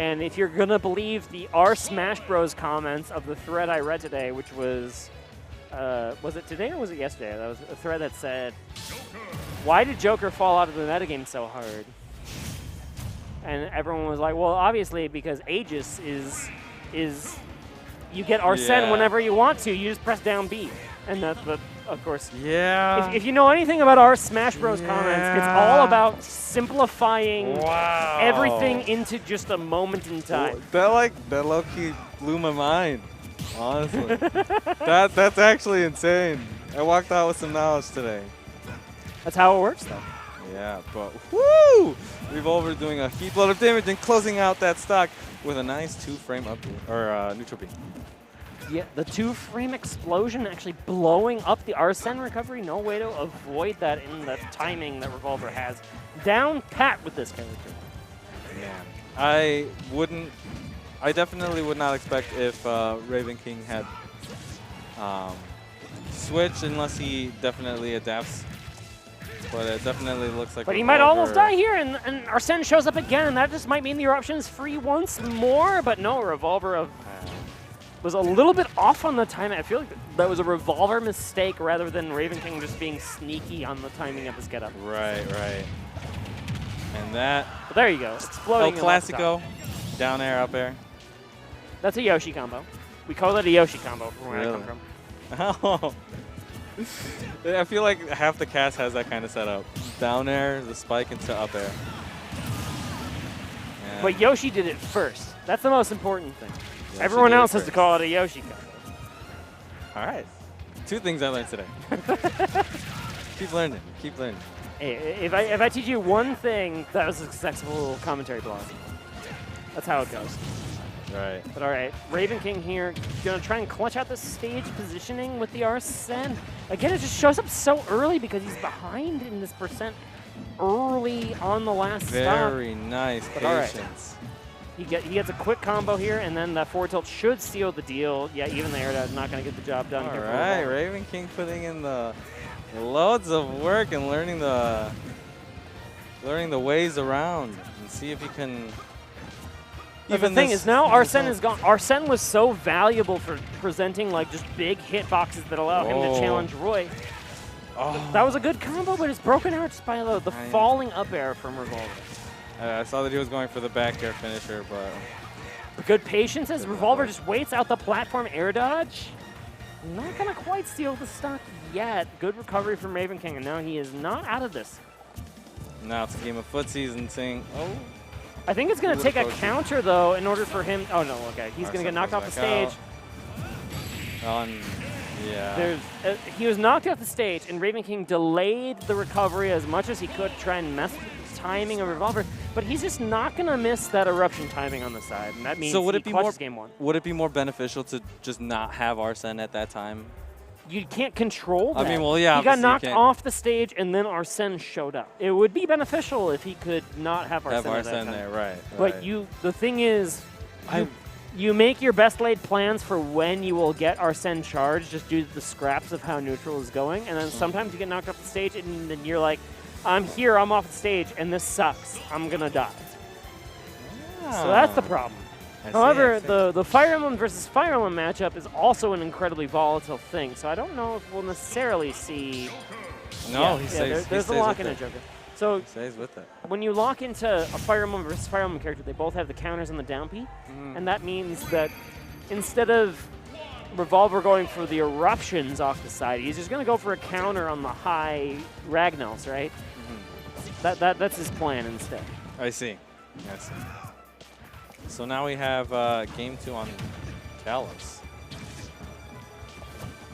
And if you're going to believe the SmashBros comments of the thread I read today, which was it today or was it yesterday? That was a thread that said, why did Joker fall out of the metagame so hard? And everyone was like, well, obviously because Aegis is you get Arsene whenever you want to. You just press down B. And that's, of course, if you know anything about our SmashBros comments, it's all about simplifying everything into just a moment in time. That low-key blew my mind, honestly. That's actually insane. I walked out with some knowledge today. That's how it works, though. Yeah, but woo! Revolver doing a heap load of damage and closing out that stock with a nice 2-frame up or neutral B. Yeah, the 2-frame explosion actually blowing up the Arsene recovery. No way to avoid that in the timing that Revolver has. Down pat with this character. Yeah, I definitely would not expect if Ravenking had switched unless he definitely adapts. But it definitely looks like. But he might almost die here, and Arsene shows up again, and that just might mean the eruption is free once more. But no, Revolver was a little bit off on the timing. I feel like that was a Revolver mistake rather than Ravenking just being sneaky on the timing of his getup. Right. And that. But there you go. Exploding. El Clasico, down air, up air. That's a Yoshi combo. We call that a Yoshi combo from where I come from. Oh. I feel like half the cast has that kind of setup. Down air, the spike into up air. Yeah. But Yoshi did it first. That's the most important thing. Yoshi Everyone else has to call it a Yoshi combo. All right. 2 things I learned today. Keep learning. Keep learning. Hey, if I teach you one thing, that was a successful commentary blog. That's how it goes. Right. But all right, Ravenking here, gonna try and clutch out the stage positioning with the Arsene. Again, it just shows up so early because he's behind in this percent early on the last stop. Very nice but patience. He gets a quick combo here, and then that forward tilt should seal the deal. Yeah, even the air dodge not gonna get the job done. All here. right, Ravenking putting in the loads of work and learning the ways around, and see if he can. But the thing is, now Arsene is gone. Arsene was so valuable for presenting like just big hitboxes that allow him to challenge Roy. That was a good combo, but it's broken out just by the falling up air from Revolver. I saw that he was going for the back air finisher, but good patience as Revolver just waits out the platform air dodge. Not gonna quite steal the stock yet. Good recovery from Ravenking, and now he is not out of this. Now it's a game of footsies and saying, I think it's going to take a counter, though, in order for him. Oh, no, okay. He's going to get knocked off the stage. Yeah. He was knocked off the stage, and Ravenking delayed the recovery as much as he could to try and mess with the timing of Revolver. But he's just not going to miss that eruption timing on the side. And that means he clutches game 1. Would it be more beneficial to just not have Arsene at that time? You can't control that. I mean, well, yeah. He got knocked off the stage, and then Arsene showed up. It would be beneficial if he could not have Arsene at that time. there, right. But the thing is, you make your best laid plans for when you will get Arsene charged just due to the scraps of how neutral is going, and then sometimes you get knocked off the stage, and then you're like, I'm here, I'm off the stage, and this sucks. I'm going to die. So that's the problem. However, the Fire Emblem versus Fire Emblem matchup is also an incredibly volatile thing, so I don't know if we'll necessarily see. No, there's a lock in a Joker. So he stays with it. When you lock into a Fire Emblem versus Fire Emblem character, they both have the counters and the down P, and that means that instead of Revolver going for the eruptions off the side, he's just going to go for a counter on the high Ragnals, right? That's his plan instead. I see. So now we have game 2 on Kalos.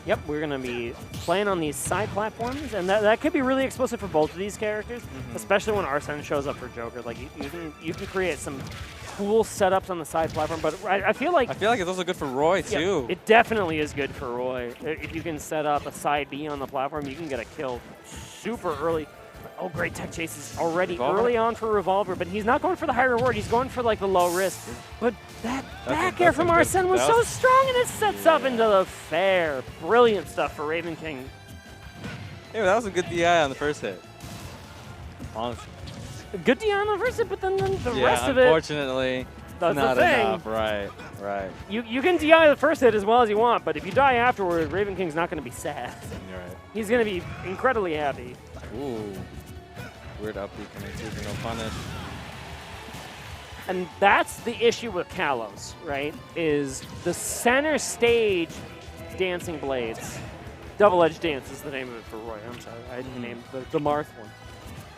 Yep, we're going to be playing on these side platforms, and that could be really explosive for both of these characters, especially when Arsene shows up for Joker. Like you can create some cool setups on the side platform, but I feel like it's also good for Roy too. It definitely is good for Roy. If you can set up a side B on the platform, you can get a kill super early. Oh, great tech chases already early on for Revolver, but he's not going for the high reward. He's going for like the low risk. But that back air from Arsene was so strong, and it sets up into the fair. Brilliant stuff for Ravenking. Yeah, that was a good DI on the first hit. Honestly. Good DI on the first hit, but then the rest of unfortunately, That's not the thing. enough. Right, right. You can DI the first hit as well as you want, but if you die afterward, Ravenking's not going to be sad. You're right. He's going to be incredibly happy. Ooh. Weird up B coming through for no punish. And that's the issue with Kalos, right? Is the center stage dancing blades. Double-edged dance is the name of it for Roy. I'm sorry, I named the Marth one.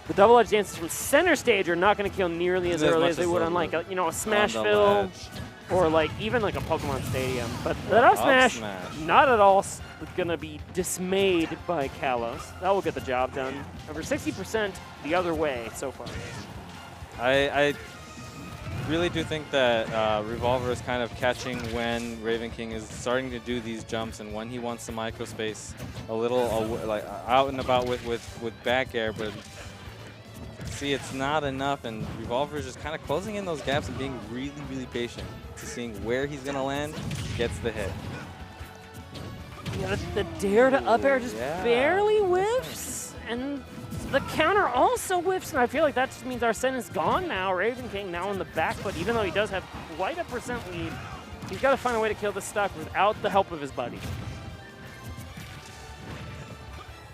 The double-edged dances from center stage are not going to kill nearly as early as they would on like a Smashville or like even like a Pokemon Stadium. But that up smash, not at all going to be dismayed by Kalos. That will get the job done. Over 60% the other way so far. I really do think that Revolver is kind of catching when Ravenking is starting to do these jumps and when he wants the microspace a little like out and about with back air, but see, it's not enough, and Revolver is just kind of closing in those gaps and being really, really patient to seeing where he's going to land, gets the hit. Yeah, the dare to up air just barely whiffs, and the counter also whiffs, and I feel like that just means Arsene is gone now. Ravenking now on the back foot, even though he does have quite a percent lead. He's got to find a way to kill the stock without the help of his buddy.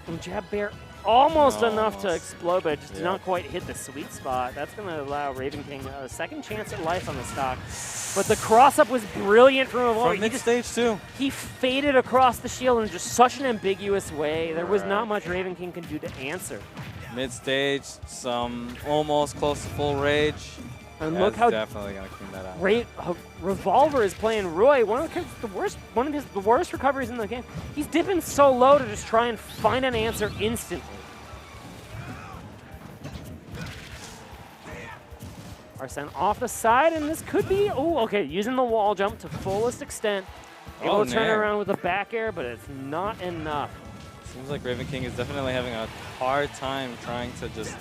And jab bear almost enough to explode, but just did not quite hit the sweet spot. That's going to allow Ravenking a second chance at life on the stock. But the cross-up was brilliant from Revolver. From mid-stage, too. He faded across the shield in just such an ambiguous way. There was not much Ravenking can do to answer. Mid-stage, some almost close to full rage. And look how definitely going to clean that out. Revolver is playing Roy, one of the worst recoveries in the game. He's dipping so low to just try and find an answer instantly. Arsene off the side, and this could be, using the wall jump to fullest extent. Able to turn around with a back air, but it's not enough. Seems like Ravenking is definitely having a hard time trying to just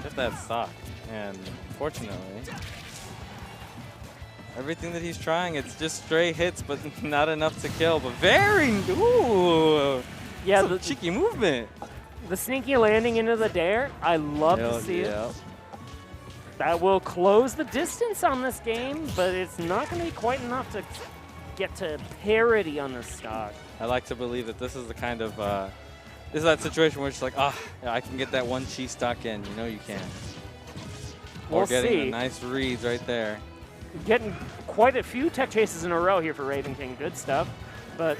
get that stock. And fortunately, everything that he's trying, it's just stray hits, but not enough to kill. But some cheeky movement. The sneaky landing into the dare, I love to see it. That will close the distance on this game, but it's not going to be quite enough to get to parity on this stock. I like to believe that this is the kind of, this is that situation where it's like, I can get that one cheese stock in. You know you can. Or getting a nice reads right there. Getting quite a few tech chases in a row here for Ravenking. Good stuff. But,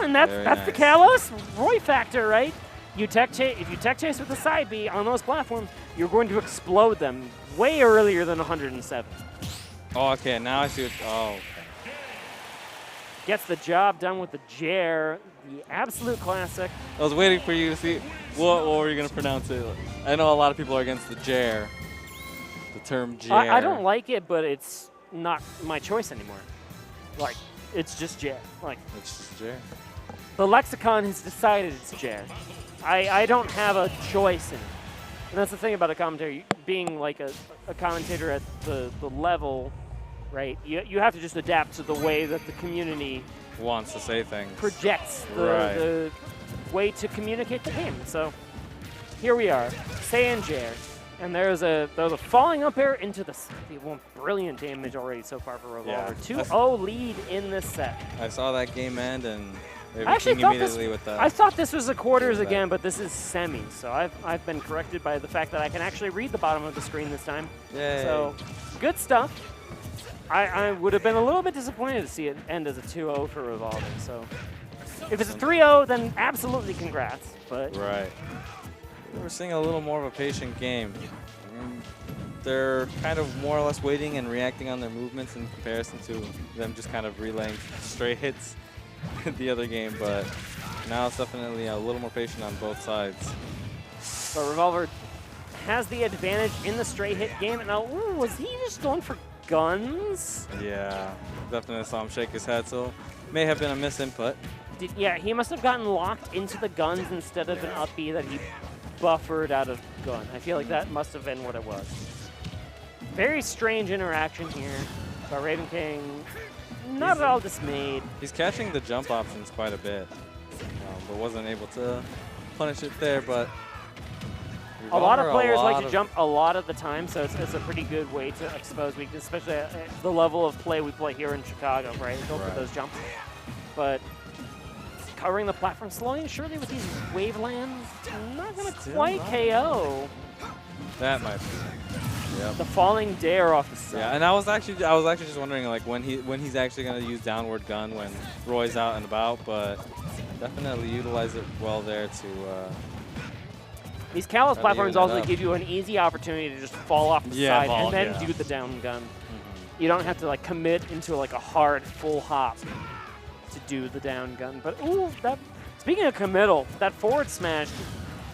and that's the Kalos Roy factor, right? If you tech chase with the side B on those platforms, you're going to explode them way earlier than 107. Oh, okay. Now I see what. Oh. Gets the job done with the Jer, the absolute classic. I was waiting for you to see what were you going to pronounce it. I know a lot of people are against the Jer. The term Jer. I don't like it, but it's not my choice anymore. Like, it's just Jer. Like, it's just Jer. The lexicon has decided it's Jer. I don't have a choice in it. And that's the thing about a commentator, being like a commentator at the level, right? You have to just adapt to the way that the community wants to say things. Projects the way to communicate the game. So here we are, saying Jer. And there's a falling up air into the brilliant damage already so far for Revolver. 2-0 lead in this set. I saw that game end and I actually thought this was the quarters again, but this is semis. So I've been corrected by the fact that I can actually read the bottom of the screen this time. Yay. So good stuff. I would have been a little bit disappointed to see it end as a 2-0 for Revolver. So if it's a 3-0, then absolutely congrats. But we're seeing a little more of a patient game. They're kind of more or less waiting and reacting on their movements in comparison to them just kind of relaying stray hits the other game, but now it's definitely a little more patient on both sides. But Revolver has the advantage in the stray hit game. And now, was he just going for guns? Yeah, definitely saw him shake his head, so may have been a misinput. Yeah, he must have gotten locked into the guns instead of an up B that he buffered out of gun. I feel like that must have been what it was. Very strange interaction here, but Ravenking not at all dismayed. He's catching the jump options quite a bit, but wasn't able to punish it there. But A lot of players like to jump a lot of the time, so it's a pretty good way to expose weakness, especially at the level of play we play here in Chicago, right? Go for those jumps. But covering the platform slowly and surely with these wave lands, not going to quite KO. That might be. Yep. The falling dare off the side. Yeah, and I was actually just wondering like when he's actually going to use downward gun when Roy's out and about, but definitely utilize it well there to. These Callus platforms also give you an easy opportunity to just fall off the side and then do the down gun. You don't have to like commit into like a hard full hop to do the down gun. But ooh, that speaking of committal, that forward smash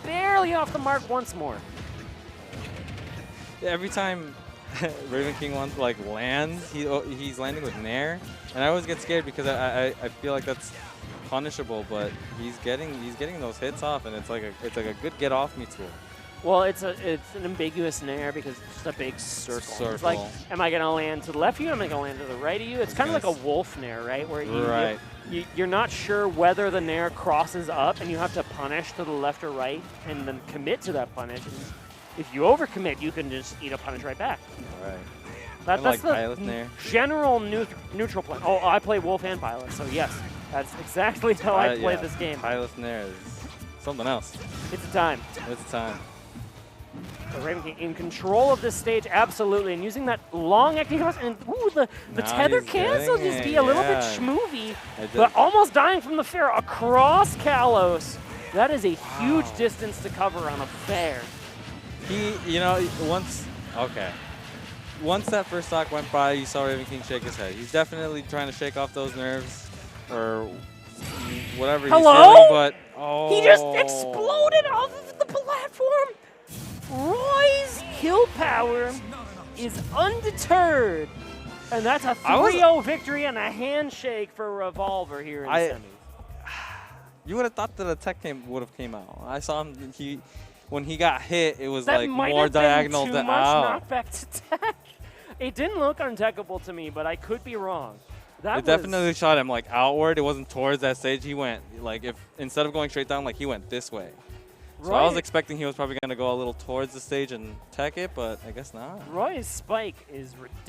barely off the mark once more. Yeah, every time Ravenking wants like lands, he's landing with Nair, and I always get scared because I feel like that's punishable, but he's getting those hits off, and it's like a good get off me tool. Well, it's an ambiguous Nair because it's just a big circle. It's like, am I going to land to the left of you? Am I going to land to the right of you? It's kind of like a wolf Nair, right? Where you're not sure whether the Nair crosses up, and you have to punish to the left or right, and then commit to that punish. And if you overcommit, you can just eat a punish right back. Right. That's like the general neutral plan. Oh, I play Wolf and Pilot, so yes, that's exactly how I play this game. Pilot Nair is something else. It's a time. It's a time. So Ravenking in control of this stage, absolutely, and using that long acting cross, and ooh, the tether cancel just be a little bit schmoovy, but almost dying from the fair across Kalos. That is a huge distance to cover on a fair. Once that first stock went by, you saw Ravenking shake his head. He's definitely trying to shake off those nerves or whatever he's feeling, but he just exploded off of the platform. Roy's kill power is undeterred, and that's a 3-0 victory and a handshake for Revolver here in semis. You would have thought that a tech would have came out. I saw him. When he got hit, it was like more diagonal than out. Knockback to tech. It didn't look untechable to me, but I could be wrong. It definitely shot him like outward. It wasn't towards that stage. He went like instead of going straight down, like he went this way. So I was expecting he was probably going to go a little towards the stage and tech it, but I guess not. Roy's spike is ridiculous.